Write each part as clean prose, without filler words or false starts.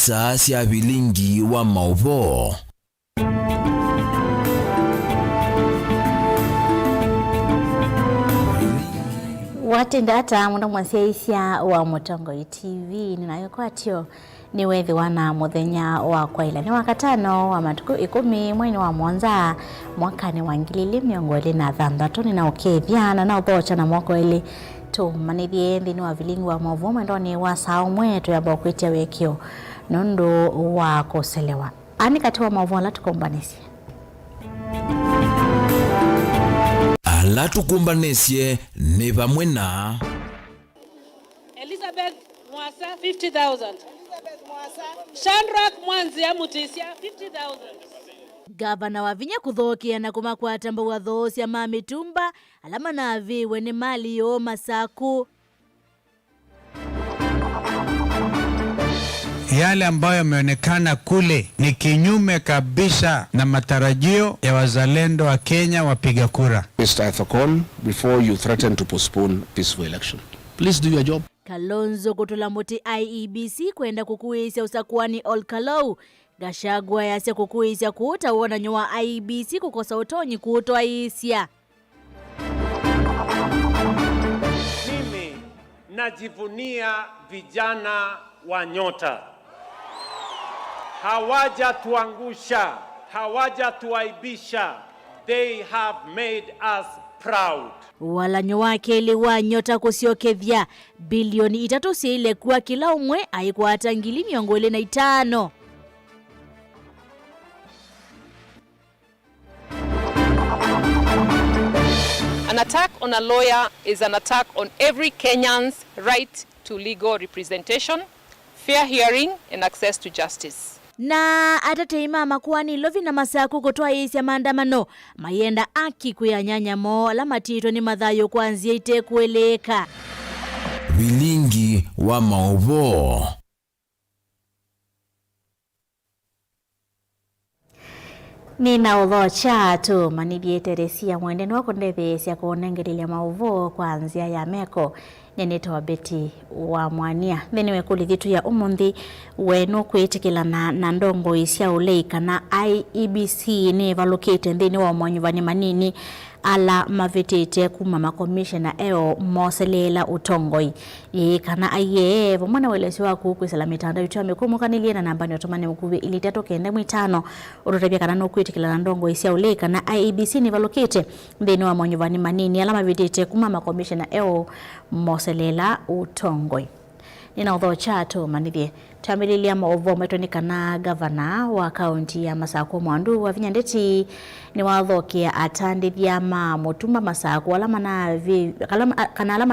isa cia vilingi wa mauvo. Watendata muno mwansiaisia wa Mutongoi TV ninayokwatio ni wethi wana muthenya wa kwaila ni wakatano wa matuku 10 mwezi wa mwanza mwakani wa 2026 nina ukethiana na uthocha na mwako ili tumanithie nthini wa vilingi wa mauvo mwendoni wa saa mwetu ya bokwitia wekio nundu wa kuselewa ani kati wa mauvo la tukombanisye ala tukumbanisye ni vamwe na Elizabeth Mwasa 50,000. Shandrak Mwanzia Mutisia 50,000. Gavana wa Vinya kuthokia na kumakwata mbawa thosya ma mitumba alama na viwe ni mali yo masaku. Yale ambayo yameonekana kule ni kinyume kabisa na matarajio ya wazalendo wa Kenya wapiga kura. Mr. Ethekon, before you threaten to postpone peaceful election, please do your job. Kalonzo kutula muti IEBC kwenda kukuisya usakuani Olkalou. Gachagua yasya kukuisya kuuta uona nyowa IEBC kukosa utonyi kuutoa isya. Mimi najivunia vijana wa Nyota. Hawaja tuangusha, hawaja tuaibisha. They have made us proud. Wala nyowake ili wa Nyota kusiokethia bilioni 3 siile kuwa kila umwe haikuwa ngili 25. An attack on a lawyer is an attack on every Kenyan's right to legal representation, fair hearing and access to justice. Na atateima makuani lovi na masaku kutoa isya maandamano mayenda aki kuyanyanya mo la matito ni madhayo kuanzia ite kueleka vilingi wa mauvo. Nina udhocha tu manibie Teresia mwendeni wako ndethesya kuonengerilia mauvo kwanzia ya meko nyeneta wa beti wa mwania thini wekulithitu ya umundi wenu kwitikilana na ndongo isya uleika na IEBC ni valokate thini wa mwanyuvani manini ala mavitite kuma makomishena eo moselela utongoi kana aye vomwana welesi waku kwisala mitandao yutu amekumukaniliye na nambani otomane mkuvi ili 395 urutabia kana nokwitikilana ndongo isya uleika na IEBC ni valokate thini wa mwanyuvani manini ala mavitite kuma makomishena eo moselela utongoi. Nina udhocha tu manithie tamililia mauvo metonikana gavana wa kaunti ya Masako Mwandu wa Vinya Ndeti ni wathokia atandithia ma mutumba Masako alama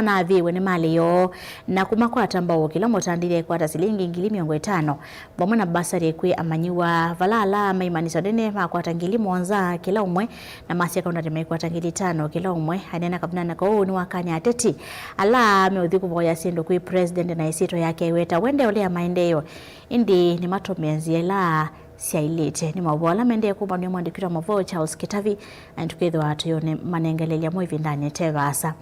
na viwe ni mali yo na kumakwata mbao kila mutandithia kwata silingi 50,000 bomwe na basari kwe amanyiwa valala maimanisa dene makwata 1,000 kila umwe na masi akaunti maikwata 5,000 kila umwe hanena kabinana kwa ni wakani ateti ala meudhiku voya sindo kwe president na isito yake weta wende ole ya maendeyo indi ni matomeziela siailete ni mawala mende kumbani mwandikira mavo Charles Kitavi antuketho atuyone manengelelia mwivi ndani tevasa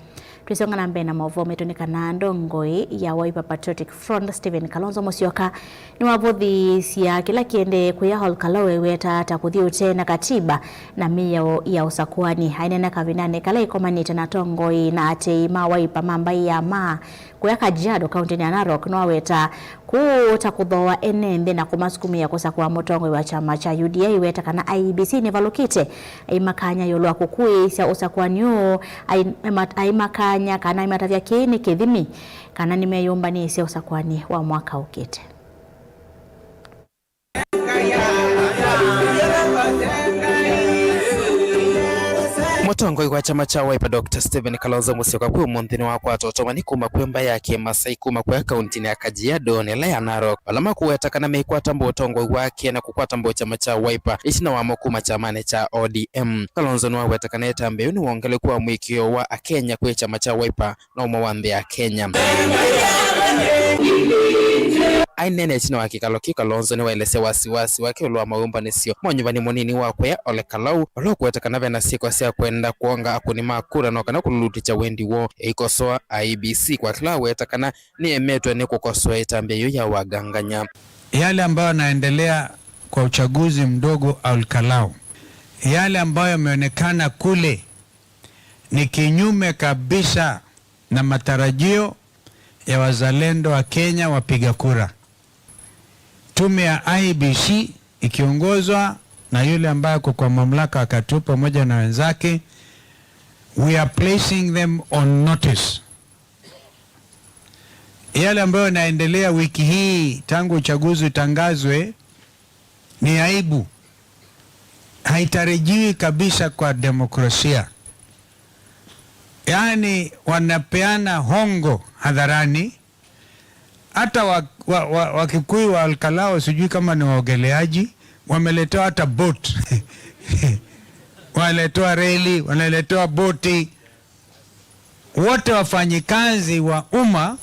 tuisonga na mbena mavo metonikana ndongoi ya Wiper Patriotic Front Stephen Kalonzo Musyoka ni wavodhi siya kila kiende kuya Olkalou weta takuthi utena katiba na miya ya usakuani hainena kavinane kala ikomanite na tongoi na ateima Wiper mambai ya maa kuya Kajiado kaunti ya Narok no weta kuta kudhoa enembe na kumasukumi ya kosa kwa mutongoi wa chama cha UDA weta kana IEBC ni valokite aimakanya yolwa kukuisya usakuani yo aimakanya kana imatavya kini kithimi kana nimeyomba ni isya usakuani wa mwaka ukite. Mutongoi wa chama cha Wiper Dr. Stephen Kalonzo Musyoka kwa munthini wa kwa totomani kuma kwemba yake Masai kuma kwa kaunti ya Kajiado nela ya Narok alama kuweta kana meikwata mbotongoi wake na kukwata mbo chama cha Wiper ishina wa mokuma chamane cha ODM. Kalonzo nwa weta kana etambe ni wongele kwa mwikio wa Kenya kwa chama cha Wiper na umawambe ya Kenya. Ainene chino wakikaloki Kalonzo ni waelese wasiwasi wake ulwa maumba nisio mwanyuvani monini wakwe Olkalou olokuweta kana vena siko siya kwenda kuonga akuni makura no kana kuluticha wendi wo ikosoa IEBC kwa kila weta kana ni emetwe ni kukosoa etambe yo ya waganganya. yale ambayo yanaendelea kwa uchaguzi mdogo Olkalau, yale ambayo yameonekana kule ni kinyume kabisa na matarajio ya wazalendo wa Kenya wapiga kura. Tume ya IEBC ikiongozwa na yule ambaye kwa mamlaka wakati pamoja na wenzake, we are placing them on notice. Yale ambayo yanaendelea wiki hii tangu uchaguzi utangazwe ni aibu. Haitarajiwi kabisa kwa demokrasia. Yaani wanapeana hongo hadharani. Hata Wakikuyu wa Olkalau sijui kama ni waogeleaji, wameletewa hata boat. Wameletewa reli, wameletewa boti. Wote wafanyikazi wa umma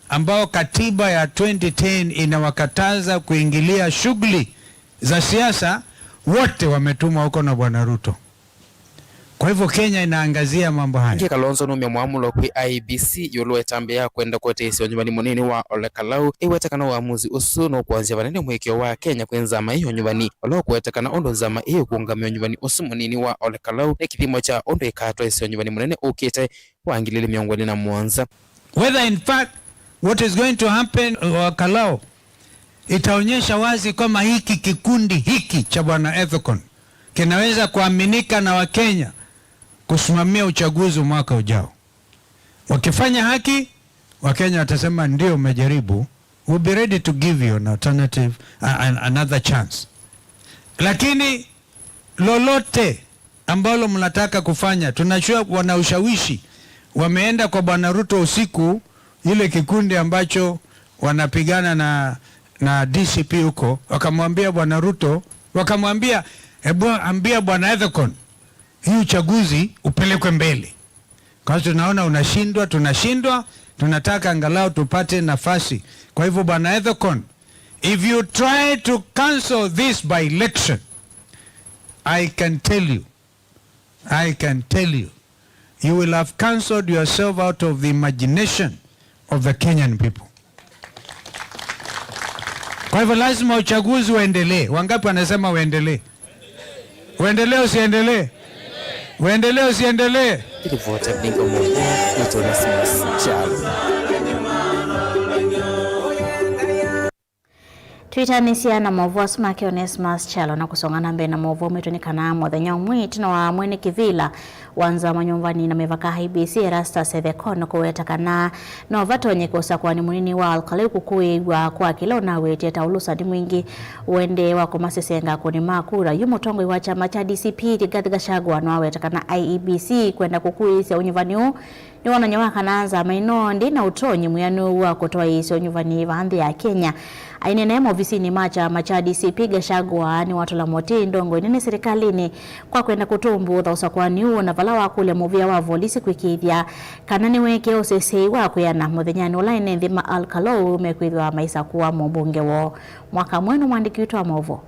ambao katiba ya 2010 inawakataza kuingilia shughuli za siasa, wote wametumwa huko na Bwana Ruto. Kwa hivyo Kenya inaangazia mambo haya. Kalonzo numya mwamulo kwi IEBC yolo etambea kwenda kwetesya nyumbani munini wa Olkalau iwetekana uamuzi usu no kuanzia vanene mwekio wa Kenya kwenzama iyo nyumbani olo kuwetekana ondo zama iyo kuungamia nyumbani usu munini wa Olkalau na kipimo cha ondo ikatwa isyo nyumbani munene ukite wangilile miongoni na mwanza. Whether in fact what is going to happen Olkalau itaonyesha wazi kama hiki kikundi hiki cha Bwana Ethekon kinaweza kuaminika na Wakenya kusimamia uchaguzi mwaka ujao. Wakifanya haki, Wakenya watasema ndio umejaribu, we'll be ready to give you an alternative, another chance. Lakini lolote ambalo mnataka kufanya, tunajua wana ushawishi. Wameenda kwa Bwana Ruto usiku, ile kikundi ambacho wanapigana na DCP huko, wakamwambia Bwana Ruto, wakamwambia hebu ambia Bwana Ethekon hii uchaguzi upelekwe mbele. Kwa hiyo tunaona unashindwa, tunashindwa, tunataka angalau tupate nafasi. Kwa hivyo Bwana Ethekon, if you try to cancel this by election, I can tell you, you will have cancelled yourself out of the imagination of the Kenyan people. Kwa hivyo lazima uchaguzi uendelee. Wangapi wanasema uendelee? Uendelee usiendelee? Uendelee usiendelee? Ripoti Bingo moja ni Onesmus Chalo. Twitanisia na movu smake Onesmus Chalo na kusongana mbe na movu metunikana muthenya umwitu na wa mwene kivila wanza manyumbani na mevaka IEBC Erastus Ethekon kuwetakana no vatonye kosa kwa ni munini wa Olkalau kukuigwa kwa kila na wete taulusa ndi mwingi uende wako masesenga kuni makura yumotongo wa chama cha DCP Rigathi Gachagua no wetakana IEBC kwenda kukuisa unyuvani huu ni wananyawa kanaanza maino ndi na utonyi muyanu wa kutoa isi unyuvani vahandi ya Kenya. Ainenemo ofisini macha DCP Gachagua ni watu la moti ndongo inene serikalini kwa kwenda kutumbu dhausa kwa niu na valawa kule muvia wa volisi kwikithia kanani weke osesei wa kuyana muthenyani ulaine nthima Olkalau mekwithwa maisa kuwa mbunge wo mwaka mwenu mwandiki witu wa movo.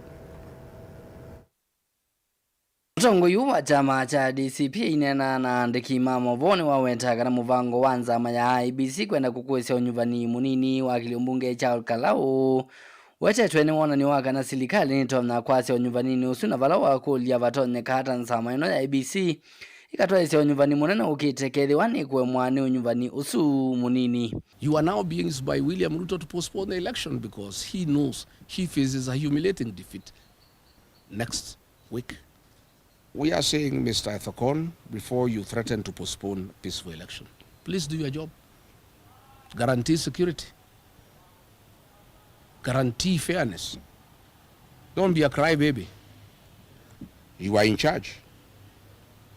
Mutongo yu wa chama cha DCP inena na ndikima movoni waweta kana muvango wanza maya IEBC kwenda kukuesya unyuvani munini wa kiliumbunge cha Olkalau wachetwe ni wona ni waka na silikali ni tomna kwasya unyuvani ni usu na valawa kulia vatonye kahata nsama ino ya IEBC ikatoa isya unyuvani munene ukitekethewa ni kwe mwani unyuvani usu munini. You are now being used by William Ruto to postpone the election because he knows he faces a humiliating defeat next week. We are saying, Mr. Ethekon, before you threaten to postpone peaceful election, please do your job. Guarantee security. Guarantee fairness. Don't be a crybaby. You are in charge.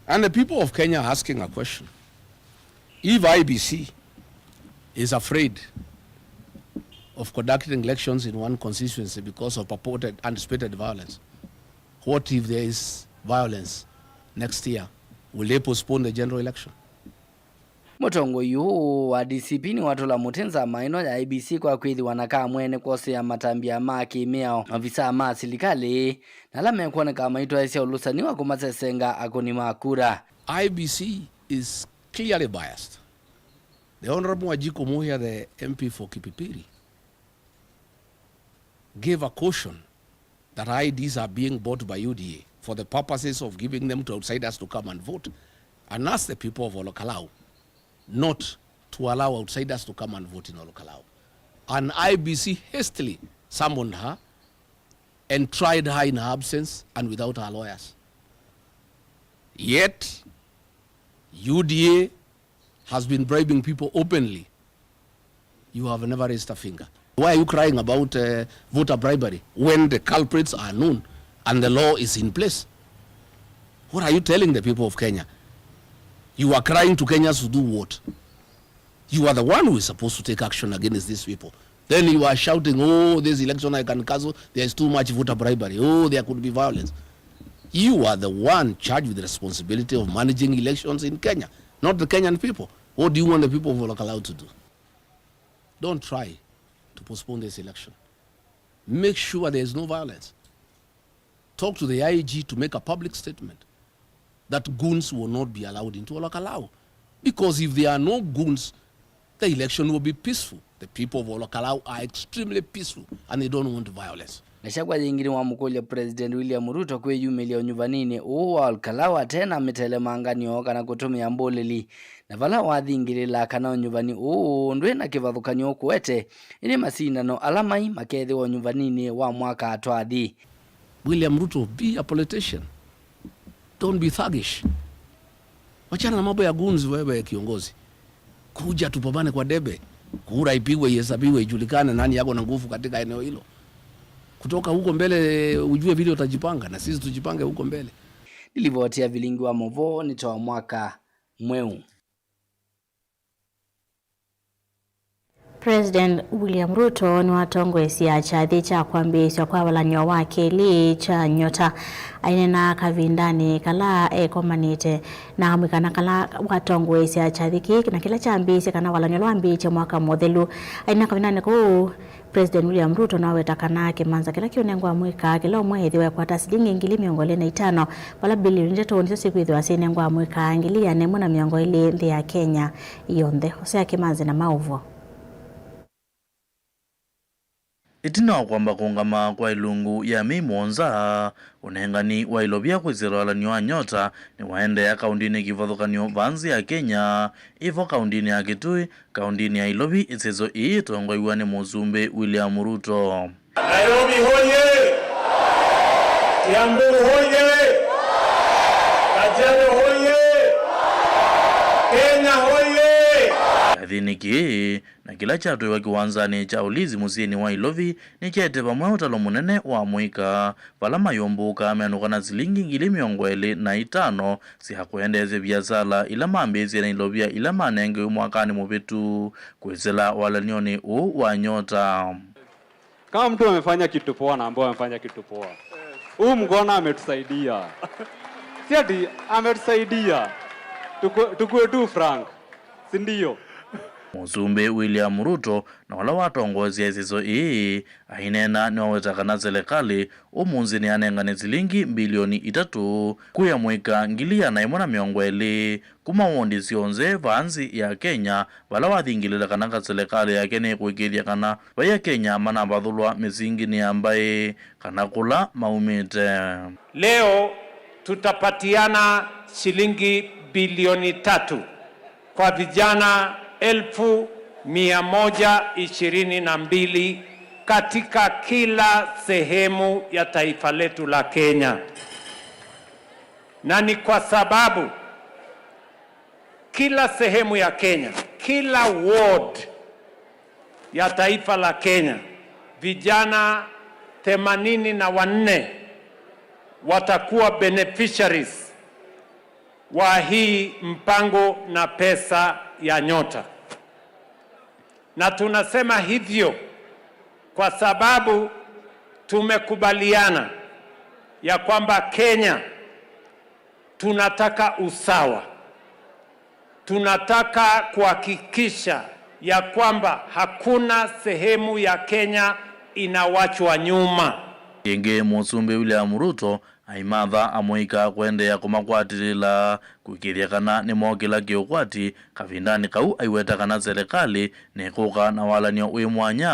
And the people of Kenya are asking a question. If IEBC is afraid of conducting elections in one constituency because of purported anticipated violence, what if there is violence next year? Will they postpone the general election? Mutongo yu wa DCP ni watu la mutenza maino ya IEBC kwa kwithi wanakaa mwene kose ya matambia maki miao mafisa ma silikali na lame kuwane kama ito ya ulusani wa kumasesenga akoni makura. IEBC is clearly biased. The Honorable Wajiko Muhia, the MP for Kipipiri, gave a caution that IDs are being bought by UDA for the purposes of giving them to outsiders to come and vote, and asked the people of Olkalau not to allow outsiders to come and vote in Olkalau. And IBC hastily summoned her and tried her in her absence and without her lawyers. Yet, UDA has been bribing people openly. You have never raised a finger. Why are you crying about voter bribery when the culprits are known and the law is in place? What are you telling the people of Kenya? You are crying to Kenyans to do what? You are the one who is supposed to take action against these people. Then you are shouting, oh, this election I can cancel, there is too much voter bribery, oh, there could be violence. You are the one charged with the responsibility of managing elections in Kenya, not the Kenyan people. What do you want the people of Olkalau to do? Don't try to postpone this election. Make sure there is no violence. Talk to the IG to make a public statement that goons will not be allowed into Olkalau. Because if there are no goons, the election will be peaceful. The people of Olkalau are extremely peaceful and they don't want violence. Gachagua yingine wa mukolya President William Ruto kwe yumelia nyuvanini uwa Olkalau tena metelemanganio kana kutumia mboleli na vala wathingirila kana nyuvani ndwe na kivathukanio kuete ini masindano alamai makethi wa nyuvanini wa mwaka atwathi. William Ruto, be a politician. Don't be thuggish. Wachana na mambo ya goons wewe kiongozi. Kuja tupambane kwa debe. Kura ipigwe, ihesabiwe, ijulikane nani yako na nguvu katika eneo hilo. Kutoka huko mbele ujue vile utajipanga na sisi tujipange huko mbele. Nilivotia Vilingi wa Movo nitoa mwaka mweu. President William Ruto ni watongwesia chathi cha kwambiswa kwa walanyo wake li cha nyota ainena kavindani kala ekomanite na mwikana kala watongwesia chathi ki na kila chambisi kana walanyo lwambi cha mwaka modhelu ainena kavindani ko President William Ruto na wetakana kimanza kila kionengwa mwika kila mwezi wa kwata silingi ngili 205 wala bilioni ndeto ndizo siku idho asinengwa mwika ngili ya nemu na miongo ili ndi ya Kenya iyonde hosea kimanza na mauvo. Itina kwamba kungama kwa ilungu ya mimonza unengani wa ilobia kwiziro ala niwa nyota ni waende ya kaundini kivathukanio vanzi ya Kenya ivo kaundini ya Kitui kaundini ya Ilobi isezo tongwa iwane Muzumbe William Ruto. Nairobi hoye! Kiambu hoye! Kajiado hoye! Kenya hoye! Athiniki na kila chatu wa kiwanzani cha ulizi musini wa Ilovi ni chete pamwe utalo munene wa mwika vala mayombuka ameanukana zilingi ngili 205 sihakuendeze biashara ila mambezi na Ilovia ila manenge mwakani mubitu kwezela wala nioni wa nyota. Kama mtu amefanya kitu poa na ambao amefanya kitu poa, huyu mgona ametusaidia. Si ati ametusaidia, tukue tu frank, si ndio? Muzumbe William Ruto na wala watongozi ya zizo ainena ni wawetakana serikali umunzini anengane zilingi bilioni 3 kuya mwika ngili ya naimona miongweli kumawondi sionze vanzi ya Kenya wala wathingilila kanaka serikali ya Kenya kuikithia kana vaya Kenya mana bathulwa misingi ni ambaye kanakula maumite. Leo tutapatiana shilingi bilioni 3 kwa vijana 1,122 katika kila sehemu ya taifa letu la Kenya. Na ni kwa sababu kila sehemu ya Kenya, kila ward ya taifa la Kenya, vijana 84 watakuwa beneficiaries wa hii mpango na pesa ya nyota. Na tunasema hivyo kwa sababu tumekubaliana ya kwamba Kenya tunataka usawa. Tunataka kuhakikisha ya kwamba hakuna sehemu ya Kenya inawachwa nyuma. Yenge Muzumbe William Ruto aimatha amoika kwendea kumakwatirila kwikithia kana ni mokila kiukwati kavindani kau aiweta kana serikali ni kuka na walanio wi mwanya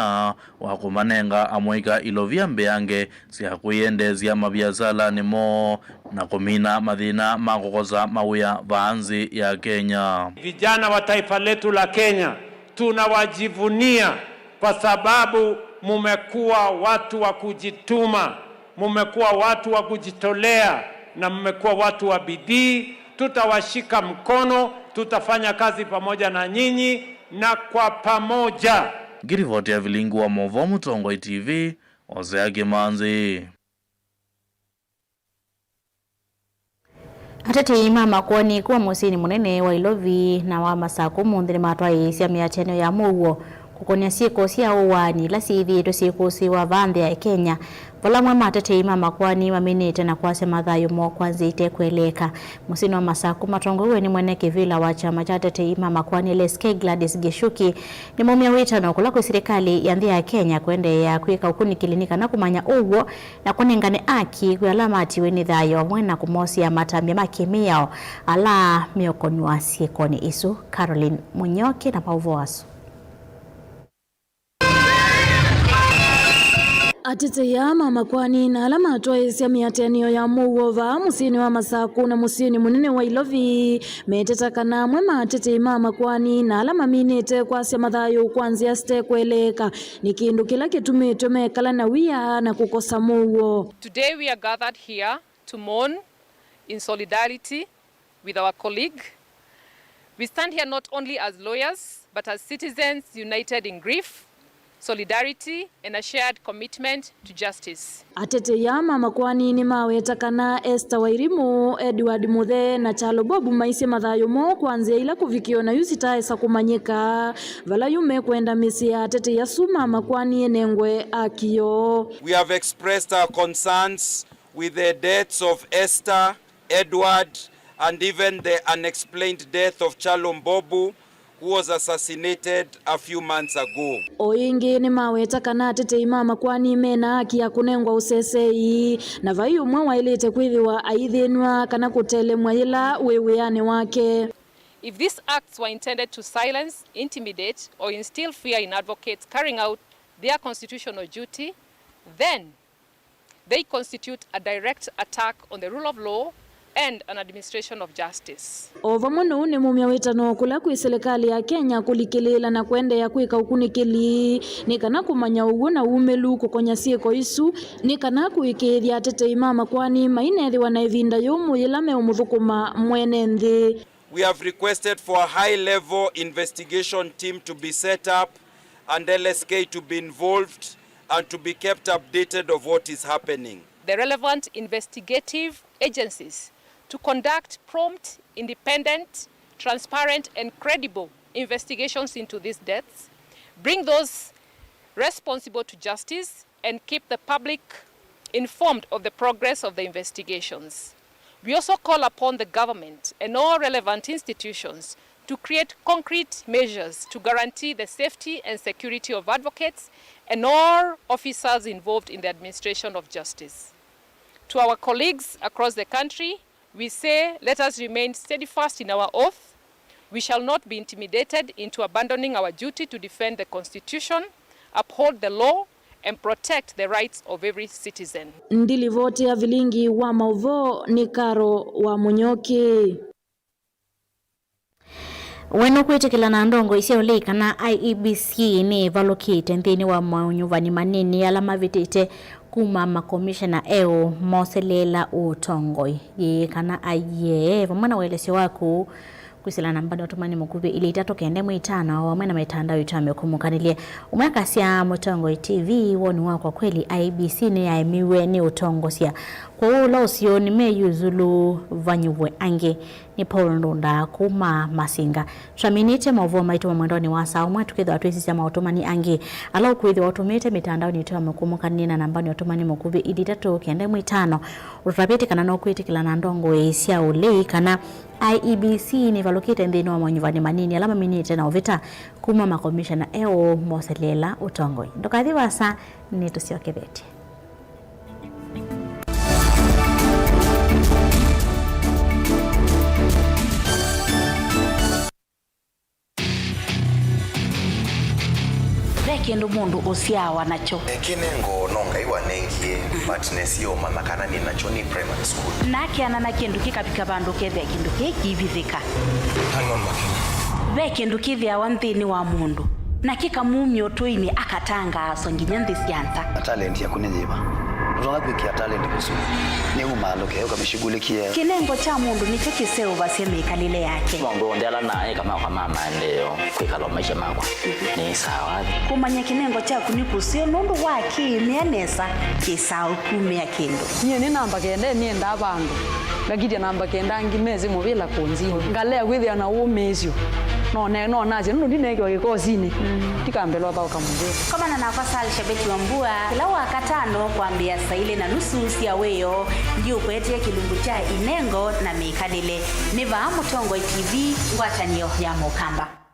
wa kumanenga amoika ilovia mbeange sia kuyendezia mabiasala nimo na kumina madhina makokoza mawia vaanzi ya Kenya. Vijana wa taifa letu la Kenya tunawajivunia kwa sababu mumekuwa watu wa kujituma, mumekuwa watu wa kujitolea na mmekuwa watu wa bidii. Tutawashika mkono, tutafanya kazi pamoja na nyinyi na kwa pamoja. Girivoti ya Vilingi wa Movo, Mutongoi TV, Hosea Kimanzi. Atete mama kwani kuwa musini munene wa Ilovi na wa Masaku munthini matwai cia miateno ya muo kukonia sieko cia uwani la sithi dosieko si wa vande ya Kenya vola mwe matete mama kwani maminite na kwase mathayo mo kwanzite kweleka musini wa Masaku matongo ni mwene kivila wa chama cha atete mama kwani LSK Gladys Gishuki ni mumia witano kula kwa serikali ya nthi ya Kenya kwende ya kwika ukuni kilinika na kumanya uwo na kunengane aki kwa alamati weni thayo mwena kumosia matambia makimiao ala miokonywa siekoni isu. Caroline Munyoki na Pauvoasu. Atete ya mama kwani na alama atwaisya miatenio ya muwova musini wa Masaku na musini munene wa Ilovi metetakana mwema atete mama kwani na alama minite kwasya mathayo kwanzia ste kweleka ni kindu kila kitumite mekala na wia na kukosa muwo. Today we are gathered here to mourn in solidarity with our colleague. We stand here not only as lawyers but as citizens united in grief, solidarity and a shared commitment to justice. Atete ya mama kwani ni mawetakana Esther Wairimu, Edward Muthe na Chalo Bobu maise mathayo mo kwanzia ila kuvikio na yusitaesa kumanyika vala yume kwenda misi ya atete ya su mama kwani enengwe akio. We have expressed our concerns with the deaths of Esther, Edward and even the unexplained death of Chalo Bobu, who was assassinated a few months ago. Oingi ni maweta kana atete mama kwani mena haki ya kunengwa usesei na vayu mwa wailete kwithiwa aithinwa kana kutelemwa ila weweane wake. If these acts were intended to silence, intimidate or instill fear in advocates carrying out their constitutional duty, then they constitute a direct attack on the rule of law and an administration of justice. Ova munu ni mumia witano kula kui serikali ya Kenya kulikilila na kwende ya kwika ukunikili ni kana kumanya ugu na umelu kukonya sieko isu ni kana kuikithia atete imama kwani mainethi wanaivinda yumu yilame umuthukuma mwene nthi. We have requested for a high-level investigation team to be set up and LSK to be involved and to be kept updated of what is happening. The relevant investigative agencies to conduct prompt, independent, transparent and credible investigations into these deaths, bring those responsible to justice and keep the public informed of the progress of the investigations. We also call upon the government and all relevant institutions to create concrete measures to guarantee the safety and security of advocates and all officers involved in the administration of justice. To our colleagues across the country, we say, let us remain steadfast in our oath. We shall not be intimidated into abandoning our duty to defend the Constitution, uphold the law, and protect the rights of every citizen. Ndilivoti ya Vilingi wa Mauvo ni Karo wa Munyoki. Weno kwetekela na ndongo isia oleika na IEBC ni valokite nthini wa maunyuvani manini alama vitite kuma makomishana eo moselela utongoi ye kana aye vamwana welesi waku kwisila nambani watumani mkubi ili itato kende mwitano wa mwena maitanda utame kumukanilie umweka siya Mutongoi TV wonu wa kwa kweli IEBC ni ya emiwe ni utongo siya kwa ula usio ni meyuzulu vanyuwe ange ni Paul Ndunda kuma Masinga traminite mauvua maitu wa mwendoni wasa umwa tukidha watuisi siya mautumani ange ala ukuidhi watumite mitandao ni utame kumukanilie na nambani watumani mkubi ili itato kende mwitano utapiti kana na ukuiti kila nandongo isia ulei kana IEBC ni valokite ndini wa mwanyuvani manini alama minite na uvita kuma makomishana eo moselela utongoi ndokadhi wasa ni tusiokebeti. kindu mundu usiawa nacho kinengo nonga iwa nengie but nesio mama kana ni nacho ni primary school nakiana na kindu kikapika bandu kethe kindu kikivithika hanon makini ve kindu kithia wanthini wa mundu na kikamumyo tuini akatanga songinya ndisianta talent ya kunenyiba Uzonga kuikia talent kusu ni umaloke ukabishughulikia kinengo cha mundu nicho kiseo baseme kalile yake mundu ndela naye kama kwa mama ndio kwikala maisha makwa ni sawa kumanya kinengo cha kunikusio nundu waki mianesa kisao kumia kindu nye ni namba kende ni enda bandu ngakiti namba kenda ngimeze mubila konzi ngalea kwithia na umezio no naje nundu ndinege gikozini tikambelwa ba ukamuzio kama na nafasali shabeti wa mbua kila wakatano kuambia saile na nusu sia weyo ndio kwetia kilungu cha inengo na mikadile niva Mutongo TV ngwatanio ya Mukamba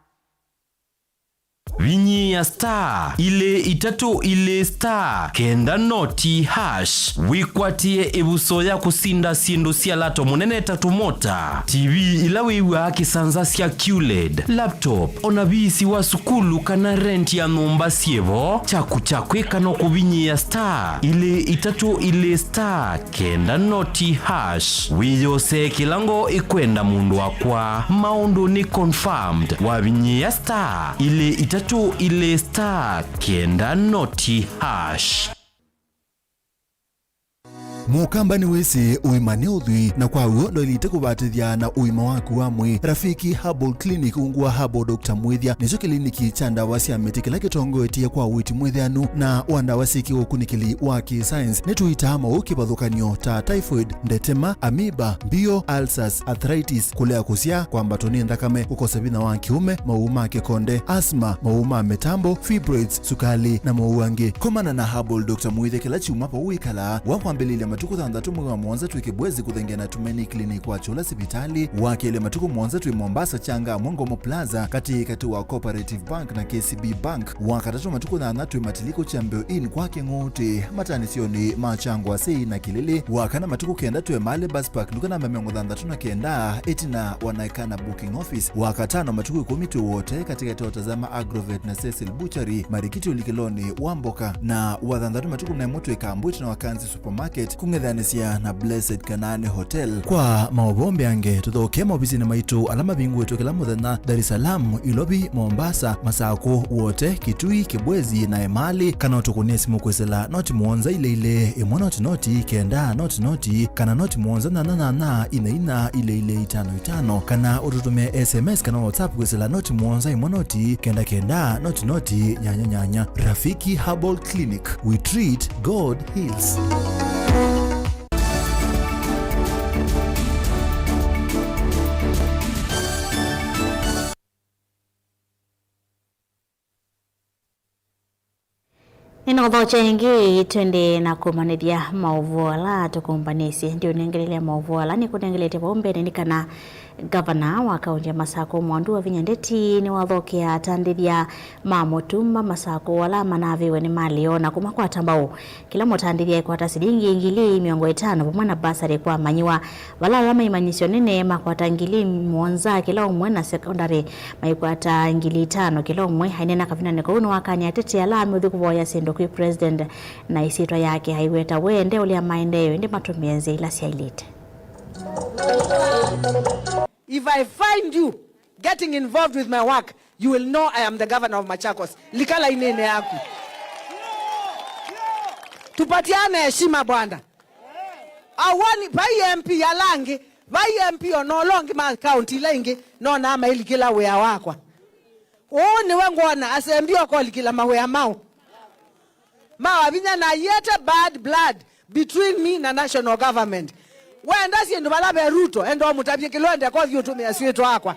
Vinyi ya star ile itatu ile star kenda noti hash wikwatie ebuso ya kusinda sindu sia lato munene tatu mota TV ilawiwa kisanza sia QLED laptop onabisi wa sukulu kana rent ya numba sievo chaku kano kubinyi ya star ile itatu ile star kenda noti hash wiyose kilango ikwenda mundu wakwa maundu ni confirmed wa vinyi ya star ile itatu ile star kenda noti hash Mukamba ni wese uimane udhui na kwa uo ndo ilite kubatithia na uima waku wa mwi Rafiki Herbal Clinic ungua Herbal Dr. Mwithia nicho kliniki cha ndawa cia miti kila kitongo etie kwa witi mwithianu na wandawa siki ukunikili wa science nituita maukibadhukanio ta typhoid, ndetema, amoeba, bio, ulcers, arthritis, kulea kusia kwa mbatoni ndakame, kukosa vina wa kiume, mauma kikonde, asma, mauma metambo, fibroids, sukali na mauange. Komana na Herbal Dr. Mwithia kila chuma pa uikala wakwambelile matuku thandatu mwa mwanza twikibwezi kuthengena tumeni clinic wa chola sibitali wakele matuku mwanza twi Mombasa changa Mongomo Plaza kati wa Cooperative Bank na KCB Bank wakatatu matuku thandatu matiliko chambeo in kwake ngote matani sioni machango sei na kilele wakana matuku kenda twe male bus park lukana mamengo thandatu na kenda etina wanaikana booking office wakatano matuku 10 tu wote katika totazama Agrovet na Cecil Butchery Marikiti ulikiloni Wamboka na wathandatu matuku na moto ikambwiti na wakanzi supermarket kung'ethanisia na Blessed Kanane Hotel kwa maobombe ange tuthoke mobizini maitu alama bingu wetu kila muthenya Dar es Salaam, Ilobi, Mombasa, Masako wote Kitui, Kibwezi na Emali kana utukunie simu kwesela noti muonza ile imwe noti kenda noti kana noti muonza na ina ile 55 kana ututumia SMS kana WhatsApp kwesela noti muonza imwe noti kenda noti nyanya. Rafiki Herbal Clinic, we treat, God heals. Inodhocha ingi twende na kumanithia mauvuala tukumbanisi ndio nengelele mauvuala ni kunengelete bombe ni kana Gavana wa kaunti ya Masako Mwandu wa Vinyandeti ni wathokea tandithia mamotuma Masako wala manaviwe ni malio na kumakwa tambao kila motandithia kwa tasilingi ingili 50 pomwe na basari kwa manyiwa wala lama imanyisyo nene makwata ingili mwanza kila umwe na secondary maikwata ingili 5 kila umwe hainena kavina neko uno wakanya atete alami uthiku boya sendo kwa president na isitwa yake haiweta wende ulia maendeleo ndi matumienzi ila siailite. If I find you getting involved with my work, you will know I am the governor of Machakos. Likala inene yaku. Tupatiane heshima bwana. Awani bai MP ya Langi, bai MP onolongi ma county lengi no na ama ili kila wea wakwa. Ni wengona asembio kwa likila mawea mau. Mawabinya na yete bad blood between me na national government. Wenda sindu balabe Ruto endo mutabye kilonde kwa vyo tumia sweto akwa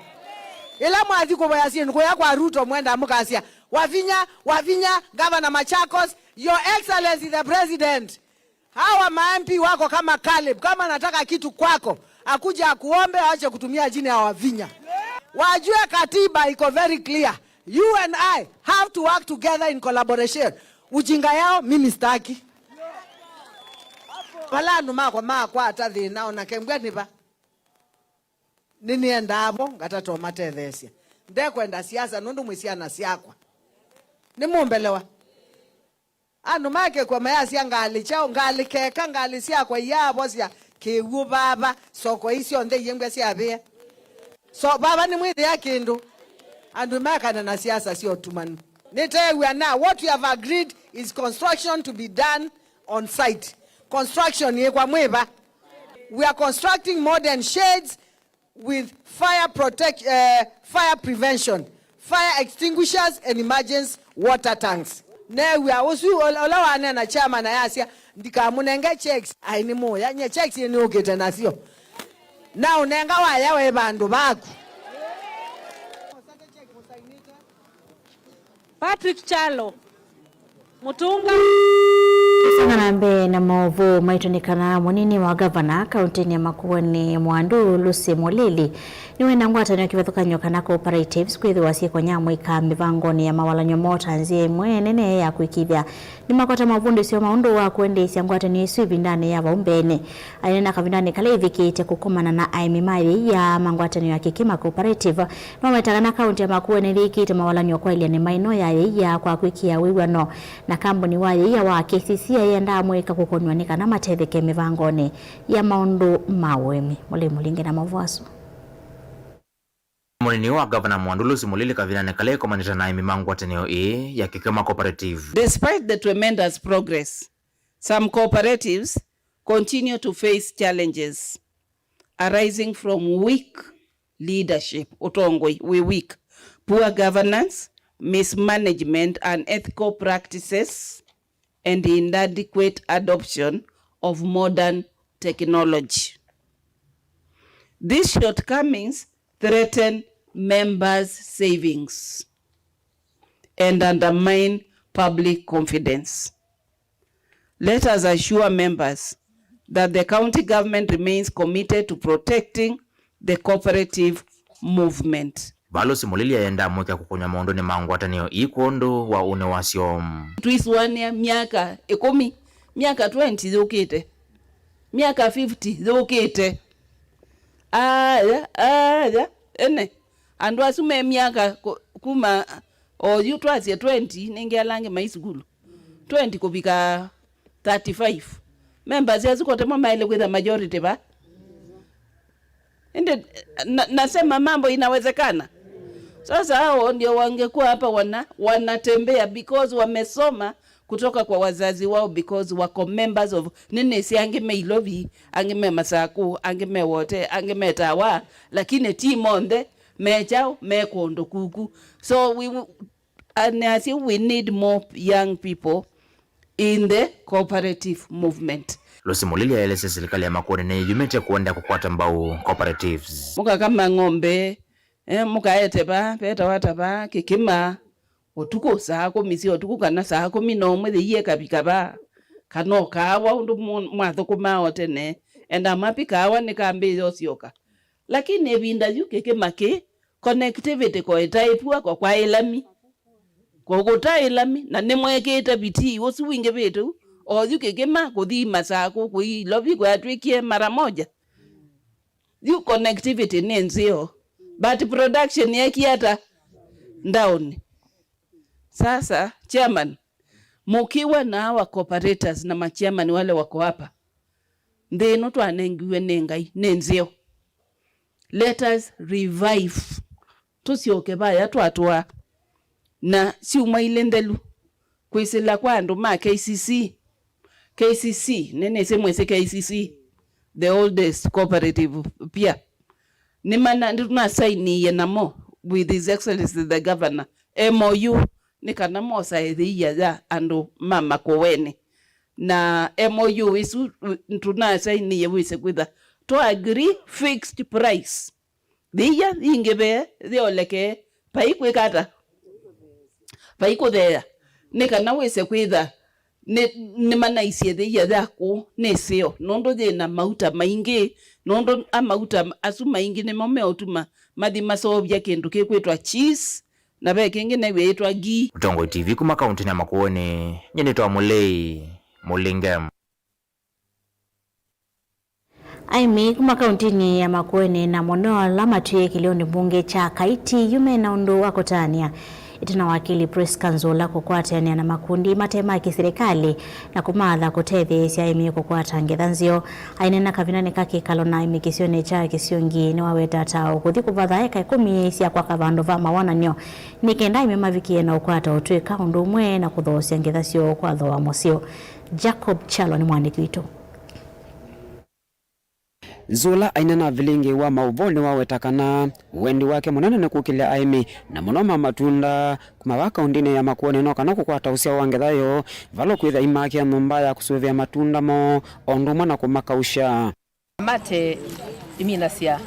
ila mwathi ko baya sindu kwa kwa Ruto mwenda mukasia wavinya governor Machakos, your excellency the president. Hawa ma-MP wako kama Caleb, kama nataka kitu kwako akuja akuombe aache kutumia jina ya Wavinya. Wajue katiba iko very clear. You and I have to work together in collaboration. Ujinga yao mimi staki. Balanu makwa atathi nao na kemgani ba nini endabo ngatato matethesia ndekwenda siasa nundu mwisiana siakwa ni mumbelewa anu make kwa mayasi ngali chao ngali keka ngali sia kwa yabo sia kewu baba so kwa isio nde yengwe sia be so baba ni mwidi ya kindu andu maka na siasa sio tumanu nite we are now what we have agreed is construction to be done on site construction ye kwa mwiba we are constructing modern sheds with fire prevention, fire extinguishers and emergency water tanks. Ne we are also olawana na chama na yasia ndika munenge checks aini moya nye checks ni ogeta nasio. Na unenga waya we bandu baku. Patrick Chalo Mutunga Sanganambe na maovu maitunikana munini wa gavana kaunti ya Makueni Mwandu Lucy Mulili niwe na ngwata ni kivethuka nyoka na cooperatives kwithiwasie kwa nyamwika mivangoni ya mawala nyomota nzie mwenene ya kuikithia ni makota mavundo sio maundu wa kuendesya ngwata ni isu ibindani ya vaumbene aina kavindani kale ithikite kukumana na aimimari ya mangwata ni ya kikima cooperative no metakana kaunti ya Makueni likite mawala nyokwa ile ni maino ya kwa kuikia wiwano na kambuni wa ya wa KCC yenda mweka kukonywanika na matetheke mivangoni ya maundu mawemi mule mulinge na mavwasu Munini wa Governor Mwandu Lucy Mulili kavinane kale komanita na imimangu wateneo ya kikema cooperative. Despite the tremendous progress, some cooperatives continue to face challenges arising from weak leadership, weak, poor governance, mismanagement and ethical practices, and inadequate adoption of modern technology. These shortcomings threaten members' savings and undermine public confidence. Let us assure members that the county government remains committed to protecting the cooperative movement. Lucy Mulili yenda mweka kukonya maondo ni mangwata niyo ikondo wa une wasio. Tuiswania miaka 10, miaka 20 zokete, miaka 50 zokete. Ene andu asume miaka kuma oyu twasie 20 ningealange maisukulu 20 kubika 35 members yazikote mama ile with the majority ba ende nasema mambo inawezekana. Sasa hao ndio wangekuwa hapa wanatembea because wamesoma kutoka kwa wazazi wao, because wako members of nene si angeme Ilovi, angeme Masaku, angeme wote, angeme Tawa, lakini timonde mechao mekondo kuku. So we need more young people in the cooperative movement. Lucy Mulili yaeleza serikali ya Makueni ni yumete kuenda kukwata mbao cooperatives. Muka kama ngombe, muka eteba, peta wataba, kikima, otuko sako misi otuko kana sako mino mwede iye kabikaba, kano kawa undu mwathuku maotene, enda mapi kawa nikambe yosioka. Lakini ebinda yu kikima ke, connectivity kwa etaipua kwa ilami. Kwa kota ilami, na nemweke etabiti, osu winge betu, oyu kikima kuthi Masako kui Lovi kwa atwikie mara moja. You connectivity ni nzio, but production yaki hata down. Sasa chairman, mukiwa na hawa cooperators na machairman wale wako hapa, ndeno twanengiwe nengai nenzio. Let us revive. Tusioke baya twatwa na si umailendelu kwisila kwa ndo ma KCC nene semwese KCC the oldest cooperative pia ni mana nduna saini yenamo with his excellency the governor MOU ni kana mosa edhiya ya ando mama Koweni na MOU isu nduna saini yewise kwitha to agree fixed price dhiya ingebe dhioleke paikwekata paiko there ni kana wese kwitha ni mana isiethe ya dhako neseo nondo de na mauta maingi nondo amauta asu maingi ne mome otuma mathi masobya kindu kikwitwa cheese na be kingi ne wetwa gi. Utongo TV kuma kaunti ya Makueni nyenetwa Mulei Mulingam. Aimi kuma kaunti ya Makueni na mono la matuye kilioni bunge cha Kaiti yume na undu wako tania itina wakili Priska Nzula kukwatania na makundi matema kiserikali na kumatha kutetheesya aimi kukwata ngithanzio ainena kavinani kakikalo na aimi kisione cha kisiongi ni waweta tao kuthi kuvatha eka 10 cia kwa kavandu va mawonanio nikenda aimi mavikie na ukwata utwika undu umwe na kuthosya ngithacio kwa thoa musio. Jacob Chalo ni mwandiki witu. Nzula ainena vilingi wa mauvoni wawetakana wendi wake munene na kukile aimi na munoma matunda kumawaka undine ya makuone no kana kukwata usia wangethayo valo kwitha imaki ya nyumba ya kusuvia matunda mo ondumwa na kumakausha mate iminasia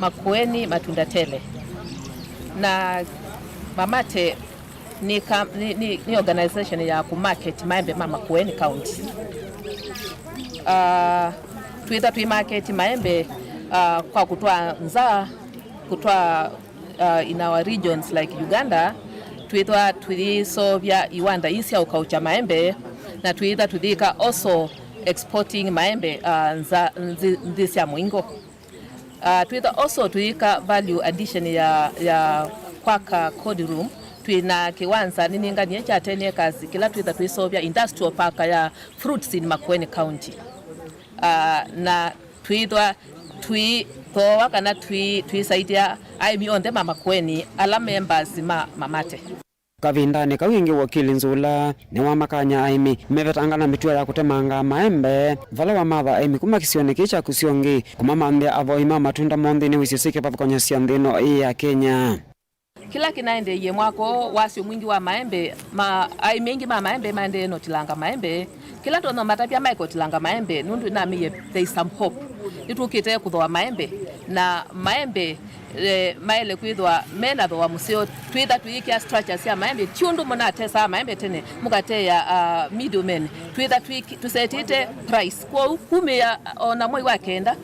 makueni matunda tele na mamate ni organization ya kumarket maembe mama Makueni County. Tuita market maembe kwa kutoa nzaa kutoa in our regions like Uganda. Tuita tulisovya iwanda isi ya ukaucha maembe na tuita tudika also exporting maembe nzisi ya mwingo. Tuita also tuika value addition ya kwaka code room. Tuina kiwanza nininganie cha 10 acres kila tuita tuisovya industrial park ya fruits in Makueni County. Na tuitwa toa kana tuisaidia aimi onde mama Makueni ala members mamate. Kavindani kawingi wakili Nzula ni wamakanya aimi mevetangana mitua ya kutemanga maembe vala wa matha aimi kuma kisione kicha kusiongi kumamambia avoima matunda mondi ni wisisike pavikonyasia ndino ya Kenya. Kila kinaende ye mwako wasi mwingi wa maembe mingi maembe maende no tilanga maembe kila tono matapia maiko tilanga maembe nundu na miye there is some hope itukite kuthoa maembe na maembe maele kwithwa mena thoa musio twitha tuikia structures ya maembe tiundu mona tesa maembe tene mukate ya middlemen twitha tusetite price kwa kume ya ona moi wa kenda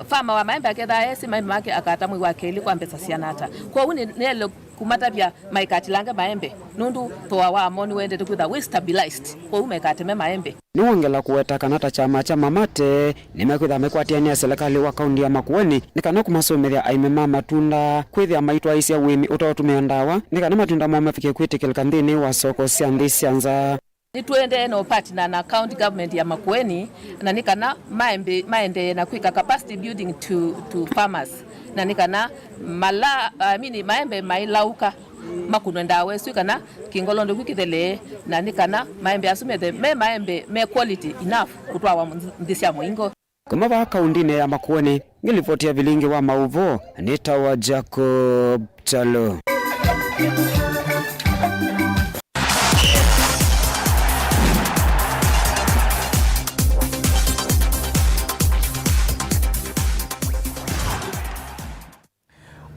fama wa maembe aketha esi maembe make akata moi wa keli kwa mpesa sianata kwa uni nele kumatapia maikatilanga maembe nundu thoa wa amoni wende tukwitha we stabilized kwa umekateme maembe ni wongela kuweta kanata chama cha mamate nimekwitha mekwatiania serikali wa kaunti ya Makueni nikana kumasomethia aime matunda kwithia maitwa isia wimi utotumia ndawa nikana matunda momafike kwitikilika nthini wa soko cia nthi cia nza. Nituende no partner na county government ya Makueni na nikana maende na kwika capacity building to farmers na nikana maembe mailauka makuno ndawe suikana kingolondo kwikithele na nikana maembe asumete maembe quality enough kutwa ndisia mwingo kuma ba kaundine ya Makueni ngilivotia vilingi wa mauvo nitawa Jacob Chalo.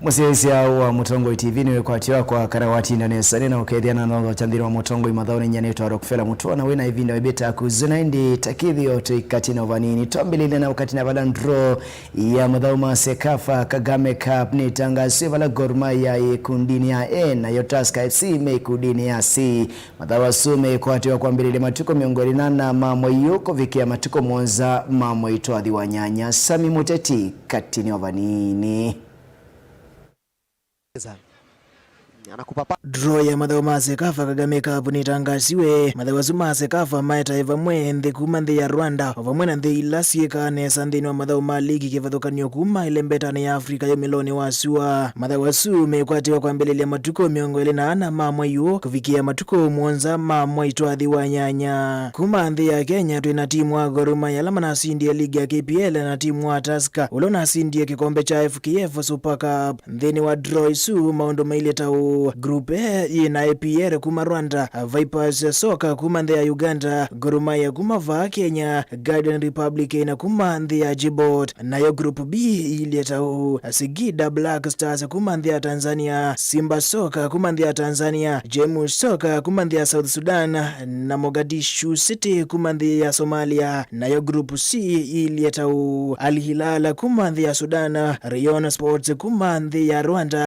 Musisia wa Mutongo TV niwe kwatiwa kwa karawati na nesane na ukethiana na chandhiri wa Mutongo imathaoni nyaneto Rockefeller Mutuona wina ivinda webeta kuzuna indi takithi yote katina vanini tombilile na wakati na valandro ya muthauma Sekafa Kagame Cup ni tangasi vala Gor Mahia ikundini ya na Yotaska FC meikundini ya C mathawa sume kwatiwa kwa mbilile matuko miongoni na mambo yuko vikia matuko mwanza mambo itoadhi wa nyanya Sami Muteti katini wa vanini. Draw ya mathauma Sekafa Kagame Cup ni tangasiwe mathawa suma Sekafa maeta evamwe nthi kuma nthi ya Rwanda ovamwe na nthi ilasieka nesa nthini wa mathauma ligi kivathukanio kuma ile mbetani ya Afrika ya miloni wa sua mathawa su mekwatiwa kwa mbelelia matuko miongo na mamwe yuo kufikia matuko mwanza mamwe itwathi wa nyanya kuma nthi ya Kenya twina timu wa Gor Mahia alama na sindie ligi ya KPL na timu wa Tusker ulona sindie kikombe cha FKF Super Cup nthini wa draw su maundu maileta Group A ina APR kuma Rwanda, Vipers Soka kuma nthi ya Uganda, Gor Mahia kuma va Kenya, Garden Republic ina kuma nthi ya Djibouti, nayo Group B ileta Singida Black Stars kuma nthi ya Tanzania, Simba Soka kuma nthi ya Tanzania, Jamus Soka kuma nthi ya South Sudan na Mogadishu City kuma nthi ya Somalia, nayo Group C ileta Al Hilal kuma nthi ya Sudan, Rayon Sports kuma nthi ya Rwanda.